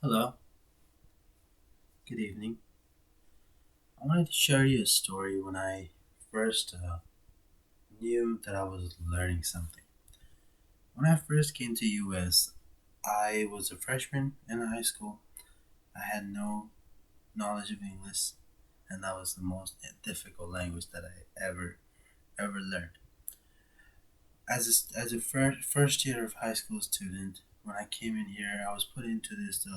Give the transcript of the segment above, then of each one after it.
Hello, good evening. I wanted to share you a story when I first knew that I was learning something. When I first came to US, I was a freshman in high school. I had no knowledge of English, and that was the most difficult language that I ever learned. As a first year of high school student, when I came in here, I was put into this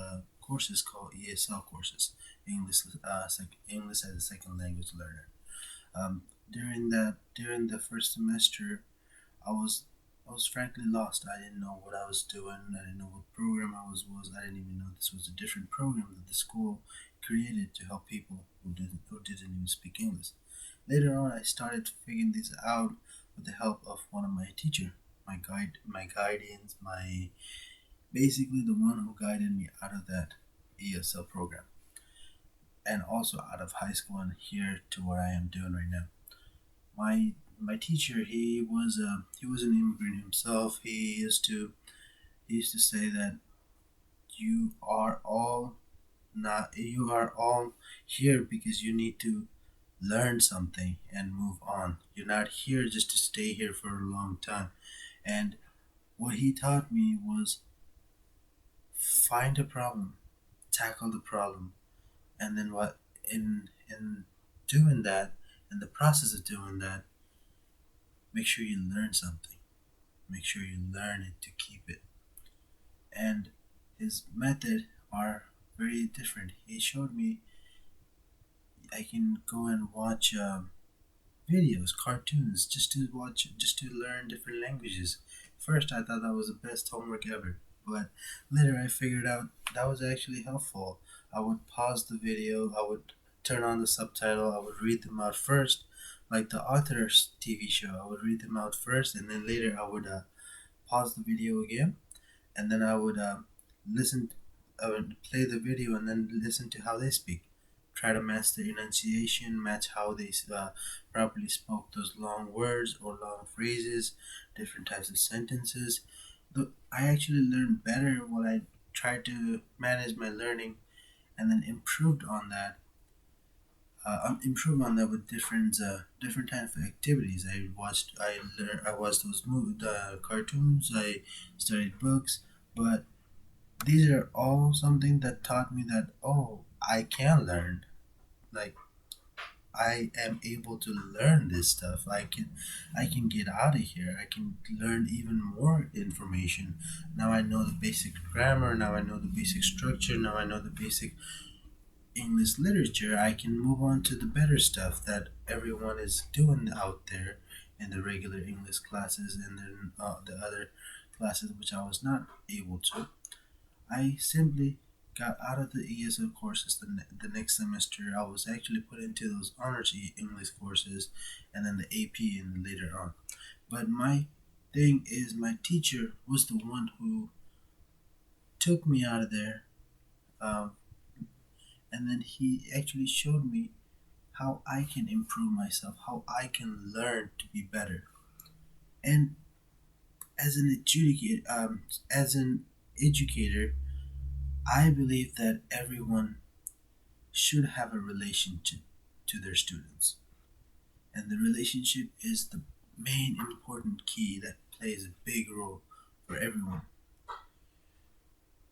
courses called ESL courses, English as a second language learner. During the first semester, I was I was frankly lost. I didn't know what I was doing. I didn't know what program I was. I didn't even know this was a different program that the school created to help people who didn't even speak English. Later on, I started figuring this out with the help of one of my teacher, my guardians, my basically the one who guided me out of that ESL program and also out of high school and here to what I am doing right now. My teacher, he was an immigrant himself. He used to say that you are all not you are all here because you need to learn something and move on. You're not here just to stay here for a long time. And what he taught me was find a problem, tackle the problem, and then what in doing that, in the process of doing that, make sure you learn something. Make sure you learn it to keep it. And his method are very different. He showed me I can go and watch videos, cartoons, just to learn different languages. First, I thought that was the best homework ever, but later I figured out that was actually helpful. I would pause the video, I would turn on the subtitle, I would read them out first, like the author's TV show. I would read them out first, and then later I would pause the video again, and then listen, I would play the video and then listen to how they speak. Try to match the enunciation, match how they properly spoke those long words or long phrases, different types of sentences. I actually learned better when I tried to manage my learning and then improved on that with different types of activities. I watched those the cartoons. I studied books, but these are all something that taught me that I can learn. Like I am able to learn this stuff. I can get out of here. I can learn even more information. Now I know the basic grammar. Now I know the basic structure. Now I know the basic English literature. I can move on to the better stuff that everyone is doing out there in the regular English classes and then the other classes which I was not able to. I simply got out of the ESL courses the next semester. I was actually put into those honors English courses and then the AP and later on. But my thing is, my teacher was the one who took me out of there, um, and then he actually showed me how I can improve myself, how I can learn to be better. And as an educator, I believe that everyone should have a relationship to their students. And the relationship is the main important key that plays a big role for everyone.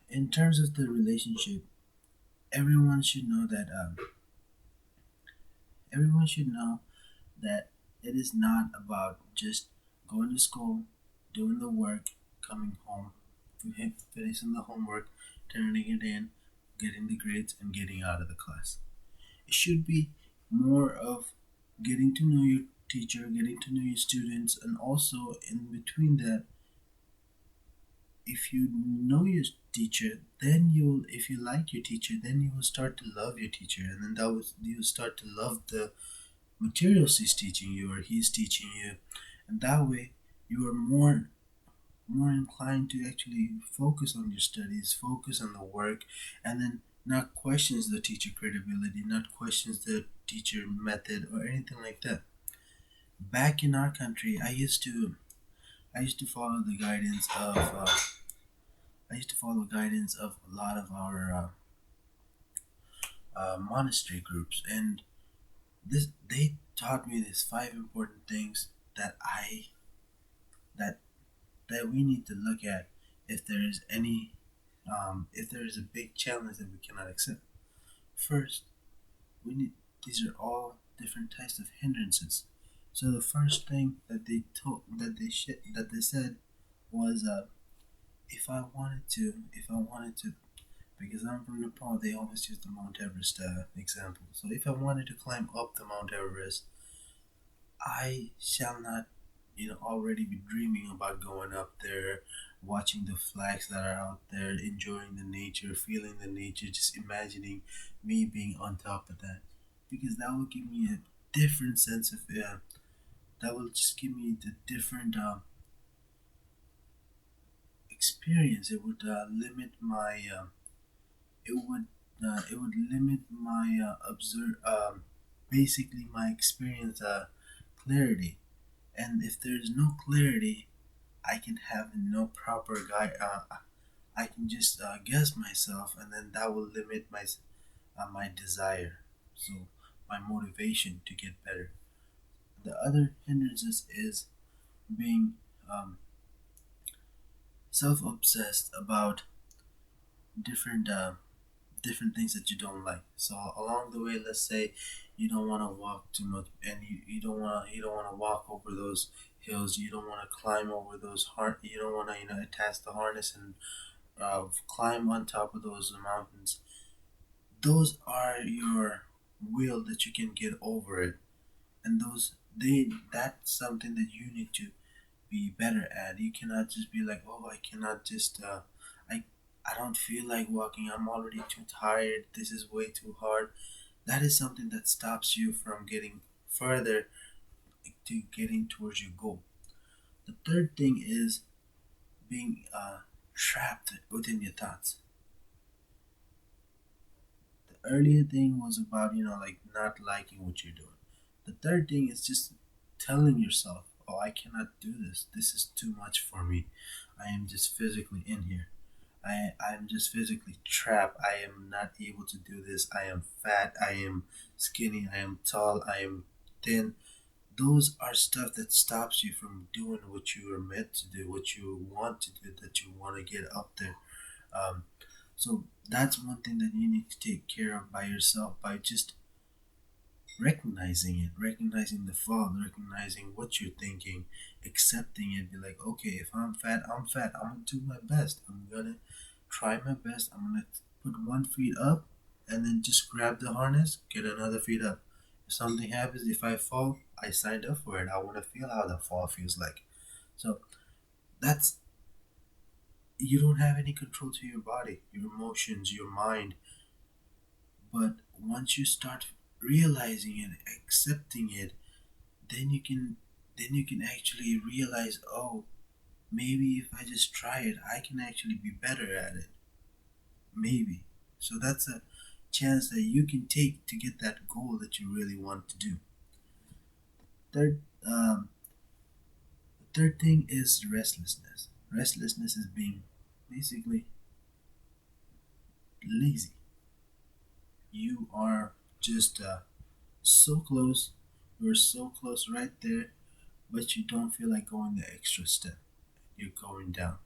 In terms of the relationship, everyone should know that everyone should know that it is not about just going to school, doing the work, coming home, finishing the homework, turning it in, getting the grades, and getting out of the class. It should be more of getting to know your teacher, getting to know your students, and also in between that, if you know your teacher, then you'll, if you like your teacher, then you will start to love your teacher, and then you'll start to love the materials he's teaching you or he's teaching you, and that way you are more inclined to actually focus on your studies, focus on the work, and then not questions the teacher credibility, not questions the teacher method or anything like that. Back in our country, I used to follow the guidance of I used to follow guidance of a lot of our monastery groups, and this they taught me these five important things that that we need to look at if there is any if there is a big challenge that we cannot accept. First, we need these are all different types of hindrances. So the first thing that they said was if I wanted to, because I'm from Nepal, they always use the Mount Everest example. So if I wanted to climb up the Mount Everest, I shall not, already be dreaming about going up there, watching the flags that are out there, enjoying the nature, feeling the nature, just imagining me being on top of that, because that will give me a different sense of that will just give me the different experience. It would limit my it would limit my observe basically my experience clarity. And if there's no clarity, I can have no proper guide. I can just guess myself, and then that will limit my desire. So my motivation to get better. The other hindrances is being um, self-obsessed about different different things that you don't like. So along the way, let's say you don't want to walk too much, and you don't want to walk over those hills. You don't want to climb over those You don't want to attach the harness and climb on top of those mountains. Those are your will that you can get over it, and that's something that you need to be better at. You cannot just be like, oh, I cannot just I I don't feel like walking. I'm already too tired. This is way too hard. That is something that stops you from getting further to getting towards your goal. The third thing is being trapped within your thoughts. The earlier thing was about, like not liking what you're doing. The third thing is just telling yourself, oh, I cannot do this. This is too much for me. I am just physically in here. I'm just physically trapped. I am not able to do this. I am fat. I am skinny. I am tall. I am thin. Those are stuff that stops you from doing what you are meant to do, what you want to do, that you want to get up there. Um, so that's one thing that you need to take care of by yourself, by just recognizing it, recognizing the fault, recognizing what you're thinking, accepting it. Be like, okay, if I'm fat, I'm fat. I'm gonna do my best. I'm gonna try my best. I'm gonna put one feet up and then just grab the harness, get another feet up. If something happens, if I fall, I signed up for it. I want to feel how the fall feels like. So that's you don't have any control to your body, your emotions, your mind. But once you start realizing it, accepting it, then you can actually realize, oh, maybe if I just try it, I can actually be better at it. Maybe. So that's a chance that you can take to get that goal that you really want to do. Third, the third thing is restlessness. Restlessness is being basically lazy. You are just so close. You're so close right there, but you don't feel like going the extra step. You're going down,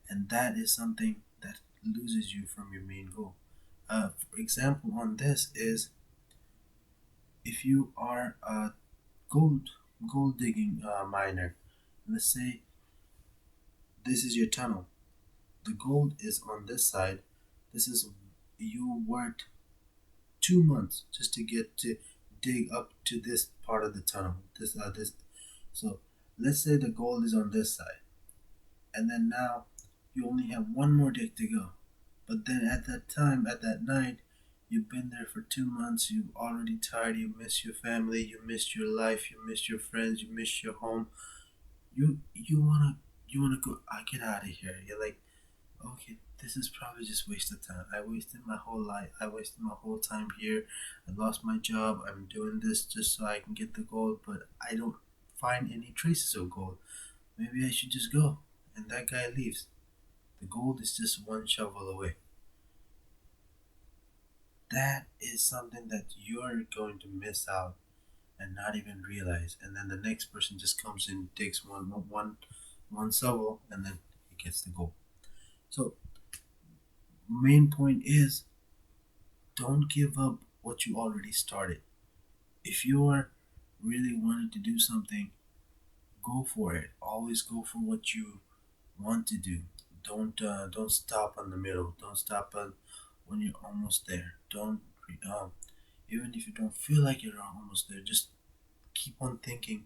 and that is something that loses you from your main goal. For example, on this is if you are a gold gold digging miner. Let's say this is your tunnel. The gold is on this side. This is you worked 2 months just to get to dig up to this part of the tunnel. This. So let's say the gold is on this side, and then now you only have one more dig to go. But then at that time, at that night, you've been there for 2 months, you're already tired, you miss your family, you miss your life, you miss your friends, you miss your home. You wanna go get out of here. You're like, okay, this is probably just wasted time. I wasted my whole life. I wasted my whole time here. I lost my job. I'm doing this just so I can get the gold, but I don't find any traces of gold. Maybe I should just go. And that guy leaves. The gold is just one shovel away. That is something that you're going to miss out and not even realize. And then the next person just comes in, takes one shovel, and then he gets the gold. So main point is, don't give up what you already started. If you are really wanting to do something, go for it. Always go for what you want to do. Don't stop on the middle. Don't stop when you're almost there. Don't um, even if you don't feel like you're almost there. Just keep on thinking.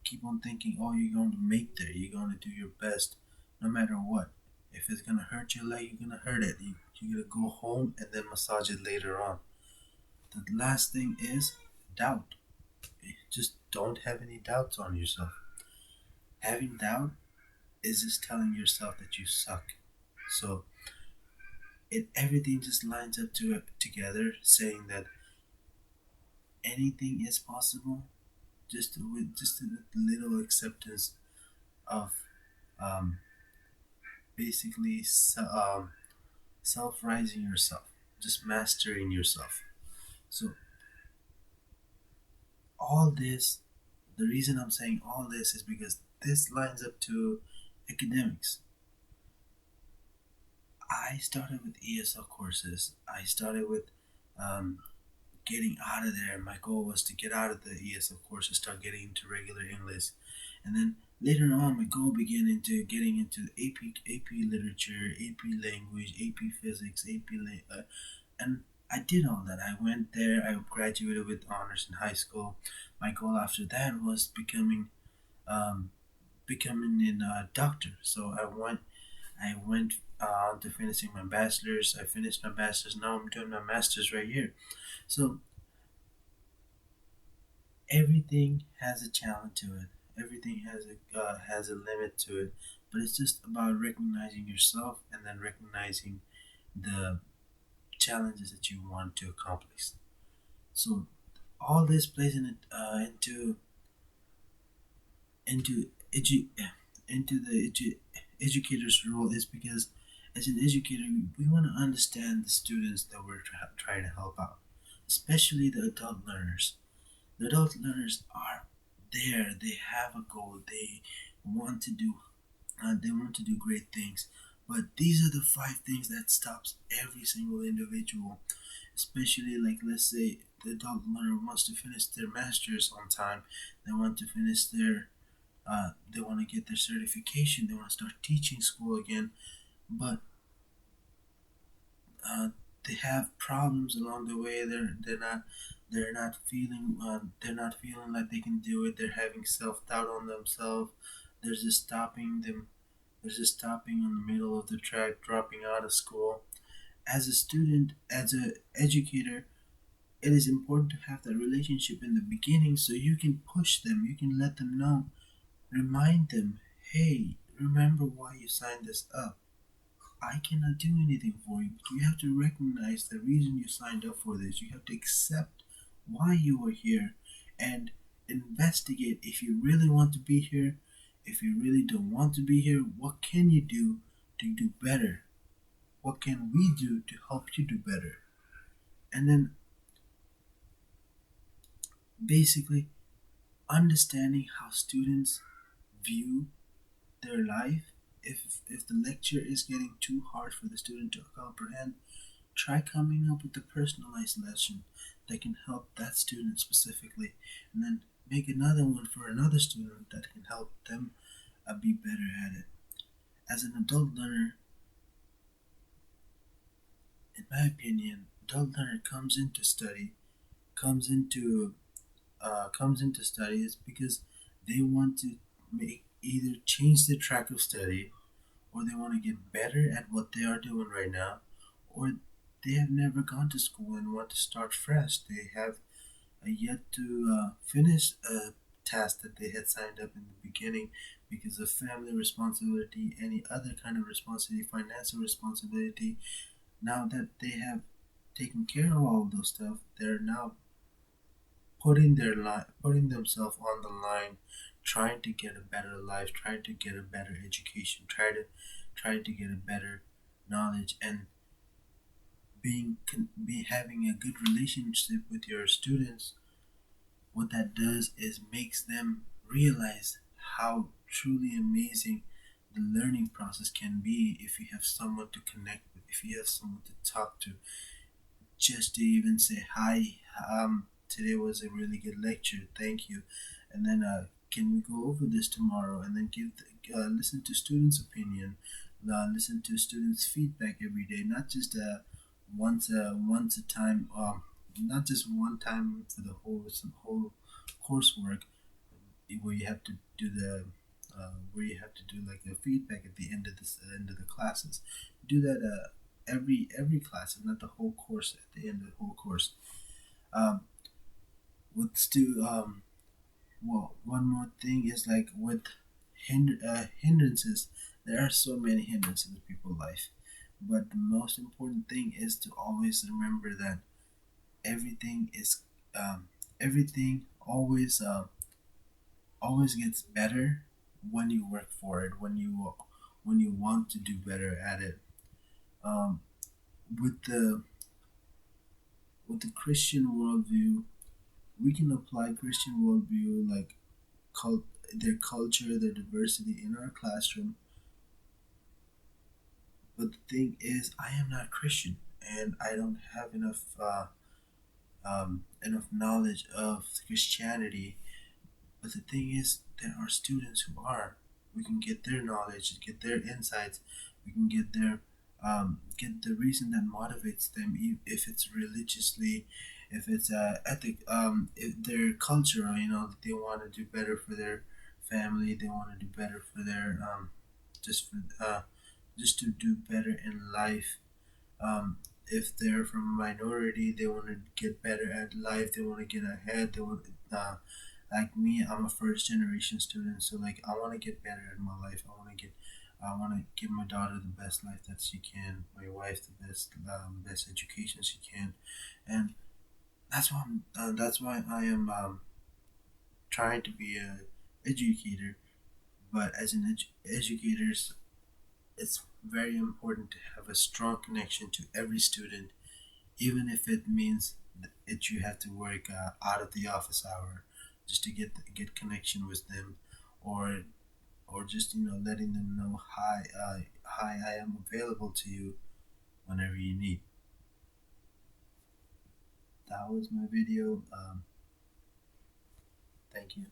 Keep on thinking. Oh, you're going to make there. You're going to do your best, no matter what. If it's gonna hurt your leg, you're gonna hurt it. You're gonna go home and then massage it later on. The last thing is doubt. Just don't have any doubts on yourself. Having doubt is just telling yourself that you suck. So everything just lines up to together, saying that anything is possible, just with just a little acceptance of um, basically self rising yourself, just mastering yourself. So all this, the reason I'm saying all this is because this lines up to academics. I started with ESL courses. I started with um, getting out of there. My goal was to get out of the ESL course and start getting into regular English. And then later on, my goal began into getting into AP literature, AP language, AP physics, and I did all that. I went there. I graduated with honors in high school. My goal after that was um, becoming a doctor. So I went to finishing my bachelor's. I finished my bachelor's. Now I'm doing my master's right here. So everything has a challenge to it. Everything has a limit to it. But it's just about recognizing yourself and then recognizing the challenges that you want to accomplish. So all this plays into edu- into the educator's role is because as an educator we want to understand the students that we're trying to help out, especially the adult learners. The adult learners are there. They have a goal. Want to do they want to do great things. But these are the five things that stops every single individual, especially like let's say the adult learner wants to finish their masters on time. They want to finish they want to get their certification. They want to start teaching school again, but uh, they have problems along the way. They're not feeling like they can do it. They're having self doubt on themselves. They're just stopping them. They're just stopping in the middle of the track, dropping out of school. As a student, as an educator, it is important to have that relationship in the beginning so you can push them. You can let them know, remind them, hey, remember why you signed this up. I cannot do anything for you, but you have to recognize the reason you signed up for this. You have to accept why you were here and investigate if you really want to be here. If you really don't want to be here, what can you do to do better? What can we do to help you do better? And then basically understanding how students view their life. If the lecture is getting too hard for the student to comprehend, try coming up with a personalized lesson that can help that student specifically, and then make another one for another student that can help them be better at it. As an adult learner, in my opinion, adult learner comes into comes into studies because they want to make either change the track of study, or they want to get better at what they are doing right now, or they have never gone to school and want to start fresh. They have yet to finish a task that they had signed up in the beginning because of family responsibility, any other kind of responsibility, financial responsibility. Now that they have taken care of all of those stuff, they're now putting themselves on the line, trying to get a better life, trying to get a better education, try to get a better knowledge, and be having a good relationship with your students. What that does is makes them realize how truly amazing the learning process can be if you have someone to connect with, if you have someone to talk to, just to even say hi. Today was a really good lecture, thank you, and then can we go over this tomorrow, and then listen to students' opinion, listen to students' feedback every day, not just once a time, not just one time for the whole coursework, where you have to do the where you have to do like a feedback at the end of the classes. Do that every class, and not the whole course at the end of the whole course. Um, with stu Well, one more thing is like with hindrances. There are so many hindrances in people's life, but the most important thing is to always remember that everything is um, everything always gets better when you work for it, when you want to do better at it. um, with the Christian worldview, we can apply Christian worldview like their culture, their diversity in our classroom. But the thing is, I am not Christian, and I don't have enough knowledge of Christianity. But the thing is, there are students who are. We can get their knowledge, get their insights. We can get the reason that motivates them, if it's religiously, if it's ethic, if their culture. They want to do better for their family. They want to do better for their just for just to do better in life. If they're from a minority, they want to get better at life. They want to get ahead. They want like me. I'm a first generation student, so like I want to get better at my life. I want to give my daughter the best life that she can. My wife the best education she can, and that's why I am trying to be a educator. But as an educators, it's very important to have a strong connection to every student, even if it means that you have to work out of the office hour just to get connection with them, or just letting them know hi, I am available to you whenever you need. That was my video. Thank you.